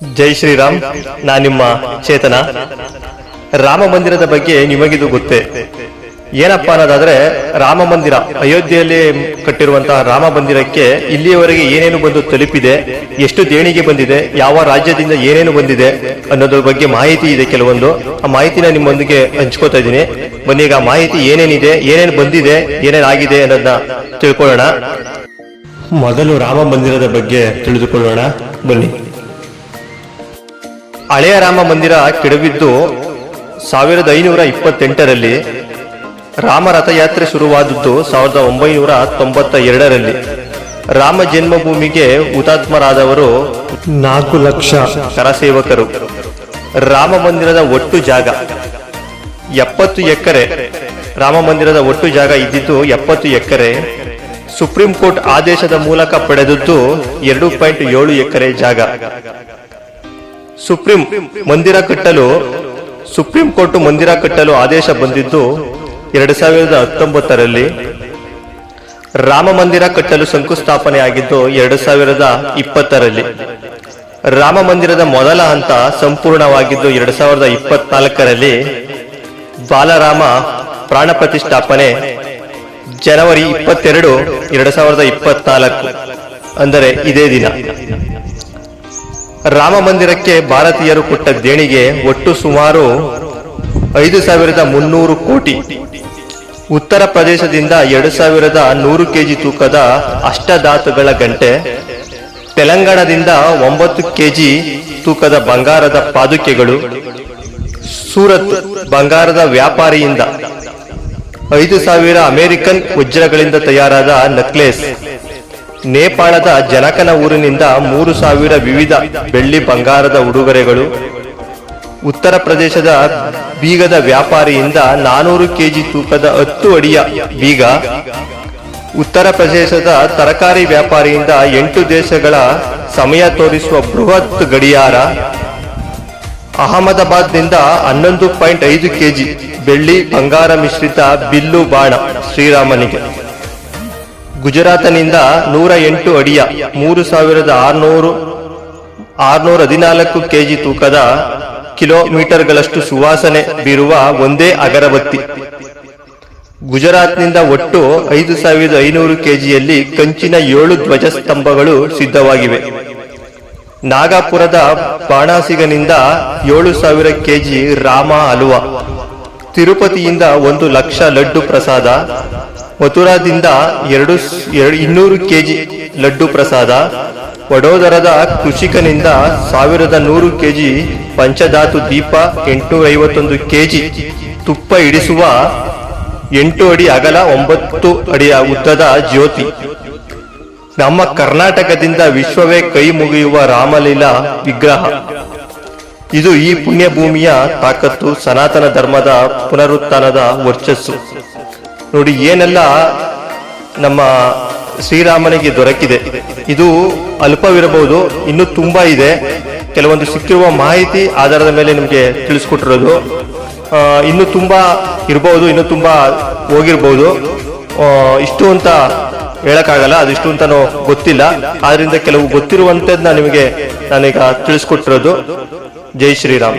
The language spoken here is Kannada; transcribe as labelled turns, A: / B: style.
A: ಜೈ ಶ್ರೀರಾಮ್. ನಾನು ನಿಮ್ಮ ಚೇತನ. ರಾಮ ಮಂದಿರದ ಬಗ್ಗೆ ನಿಮಗಿದು ಗೊತ್ತೇ. ಏನಪ್ಪಾ ಅನ್ನೋದಾದ್ರೆ, ರಾಮ ಮಂದಿರ ಅಯೋಧ್ಯೆಯಲ್ಲಿ ಕಟ್ಟಿರುವಂತಹ ರಾಮ ಮಂದಿರಕ್ಕೆ ಇಲ್ಲಿಯವರೆಗೆ ಏನೇನು ಬಂದು ತಲುಪಿದೆ, ಎಷ್ಟು ದೇಣಿಗೆ ಬಂದಿದೆ, ಯಾವ ರಾಜ್ಯದಿಂದ ಏನೇನು ಬಂದಿದೆ ಅನ್ನೋದ್ರ ಬಗ್ಗೆ ಮಾಹಿತಿ ಇದೆ. ಕೆಲವೊಂದು ಆ ಮಾಹಿತಿನ ನಿಮ್ಮೊಂದಿಗೆ ಹಂಚ್ಕೋತಾ ಇದ್ದೀನಿ. ಬನ್ನಿ, ಈಗ ಮಾಹಿತಿ ಏನೇನಿದೆ, ಏನೇನು ಬಂದಿದೆ, ಏನೇನಾಗಿದೆ ಅನ್ನೋದನ್ನ ತಿಳ್ಕೊಳ್ಳೋಣ. ಮೊದಲು ರಾಮ ಮಂದಿರದ ಬಗ್ಗೆ ತಿಳಿದುಕೊಳ್ಳೋಣ ಬನ್ನಿ. ಹಳೆಯ ರಾಮ ಮಂದಿರ ಕೆಡವಿದ್ದು 1528ರಲ್ಲಿ. ರಾಮ ರಥಯಾತ್ರೆ ಶುರುವಾದದ್ದು 1992ರಲ್ಲಿ. ರಾಮ ಜನ್ಮಭೂಮಿಗೆ ಹುತಾತ್ಮರಾದವರು 4 ಲಕ್ಷ ಕರಸೇವಕರು. ರಾಮ ಮಂದಿರದ ಒಟ್ಟು ಜಾಗ 70 ಎಕರೆ. ರಾಮ ಮಂದಿರದ ಒಟ್ಟು ಜಾಗ ಇದ್ದಿದ್ದು 70 ಎಕರೆ. ಸುಪ್ರೀಂ ಕೋರ್ಟ್ ಆದೇಶದ ಮೂಲಕ ಪಡೆದದ್ದು 2.7 ಎಕರೆ ಜಾಗ. ಸುಪ್ರೀಂ ಕೋರ್ಟ್ ಮಂದಿರ ಕಟ್ಟಲು ಆದೇಶ ಬಂದಿದ್ದು 2019ರಲ್ಲಿ. ರಾಮ ಮಂದಿರ ಕಟ್ಟಲು ಶಂಕುಸ್ಥಾಪನೆ ಆಗಿದ್ದು 2020ರಲ್ಲಿ. ರಾಮ ಮಂದಿರದ ಮೊದಲ ಹಂತ ಸಂಪೂರ್ಣವಾಗಿದ್ದು 2024ರಲ್ಲಿ. ಬಾಲರಾಮ ಪ್ರಾಣ ಪ್ರತಿಷ್ಠಾಪನೆ ಜನವರಿ 22, 2024, ಅಂದರೆ ಇದೇ ದಿನ. ರಾಮ ಮಂದಿರಕ್ಕೆ ಭಾರತೀಯರು ಕೊಟ್ಟ ದೇಣಿಗೆ ಒಟ್ಟು ಸುಮಾರು 5,300 ಕೋಟಿ. ಉತ್ತರ ಪ್ರದೇಶದಿಂದ 2,100 ಕೆಜಿ ತೂಕದ ಅಷ್ಟಧಾತುಗಳ ಗಂಟೆ, ತೆಲಂಗಾಣದಿಂದ 9 ಕೆಜಿ ತೂಕದ ಬಂಗಾರದ ಪಾದುಕೆಗಳು, ಸೂರತ್ ಬಂಗಾರದ ವ್ಯಾಪಾರಿಯಿಂದ 5,000 ಅಮೆರಿಕನ್ ವಜ್ರಗಳಿಂದ ತಯಾರಾದ ನೆಕ್ಲೆಸ್, ನೇಪಾಳದ ಜನಕನ ಊರಿನಿಂದ 3,000 ವಿವಿಧ ಬೆಳ್ಳಿ ಬಂಗಾರದ ಉಡುಗೊರೆಗಳು, ಉತ್ತರ ಪ್ರದೇಶದ ಬೀಗದ ವ್ಯಾಪಾರಿಯಿಂದ 400 ಕೆಜಿ ತೂಕದ 10 ಅಡಿಯ ಬೀಗ, ಉತ್ತರ ಪ್ರದೇಶದ ತರಕಾರಿ ವ್ಯಾಪಾರಿಯಿಂದ 8 ದೇಶಗಳ ಸಮಯ ತೋರಿಸುವ ಬೃಹತ್ ಗಡಿಯಾರ, ಅಹಮದಾಬಾದ್ನಿಂದ 11.5 ಕೆಜಿ ಬೆಳ್ಳಿ ಬಂಗಾರ ಮಿಶ್ರಿತ ಬಿಲ್ಲು ಬಾಣ ಶ್ರೀರಾಮನಿಗೆ, ಗುಜರಾತನಿಂದ 108 ಅಡಿಯ 3,614 ಕೆಜಿ ತೂಕದ ಕಿಲೋಮೀಟರ್ಗಳಷ್ಟು ಸುವಾಸನೆ ಬೀರುವ ಒಂದೇ ಅಗರಬತ್ತಿ, ಗುಜರಾತ್ನಿಂದ ಒಟ್ಟು 5,500 ಕೆಜಿಯಲ್ಲಿ ಕಂಚಿನ 7 ಧ್ವಜಸ್ತಂಭಗಳು ಸಿದ್ಧವಾಗಿವೆ. ನಾಗಪುರದ ಬಾಣಾಸಿಗನಿಂದ 7,000 ಕೆಜಿ ರಾಮ ಹಲುವಾ, ತಿರುಪತಿಯಿಂದ 1 ಲಕ್ಷ ಲಡ್ಡು ಪ್ರಸಾದ, ಮಥುರಾದಿಂದ 200 ಕೆಜಿ ಲಡ್ಡು ಪ್ರಸಾದ, ವಡೋದರದ ಕೃಷಿಕನಿಂದ 1,100 ಕೆಜಿ ಪಂಚಧಾತು ದೀಪ, 851 ಕೆಜಿ ತುಪ್ಪ ಇಡಿಸುವ 8 ಅಡಿ ಅಗಲ 9 ಅಡಿಯ ಉದ್ದದ ಜ್ಯೋತಿ. ನಮ್ಮ ಕರ್ನಾಟಕದಿಂದ ವಿಶ್ವವೇ ಕೈ ಮುಗಿಯುವ ರಾಮಲೀಲಾ ವಿಗ್ರಹ. ಇದು ಈ ಪುಣ್ಯ ಭೂಮಿಯ ತಾಕತ್ತು, ಸನಾತನ ಧರ್ಮದ ಪುನರುತ್ಥಾನದ ವರ್ಚಸ್ಸು. ನೋಡಿ ಏನೆಲ್ಲ ನಮ್ಮ ಶ್ರೀರಾಮನಿಗೆ ದೊರಕಿದೆ. ಇದು ಅಲ್ಪವಿರಬಹುದು, ಇನ್ನೂ ತುಂಬಾ ಇದೆ. ಕೆಲವೊಂದು ಸಿಕ್ಕಿರುವ ಮಾಹಿತಿ ಆಧಾರದ ಮೇಲೆ ನಿಮಗೆ ತಿಳಿಸ್ಕೊಟ್ಟಿರೋದು. ಇನ್ನು ತುಂಬಾ ಇರಬಹುದು, ಇನ್ನು ತುಂಬಾ ಹೋಗಿರ್ಬಹುದು. ಇಷ್ಟು ಅಂತ ಹೇಳಕ್ಕಾಗಲ್ಲ, ಅದಿಷ್ಟು ಅಂತಾನು ಗೊತ್ತಿಲ್ಲ. ಆದ್ರಿಂದ ಕೆಲವು ಗೊತ್ತಿರುವಂತದ್ದು ನಾನೀಗ ತಿಳಿಸ್ಕೊಟ್ಟಿರೋದು. ಜೈ ಶ್ರೀರಾಮ್.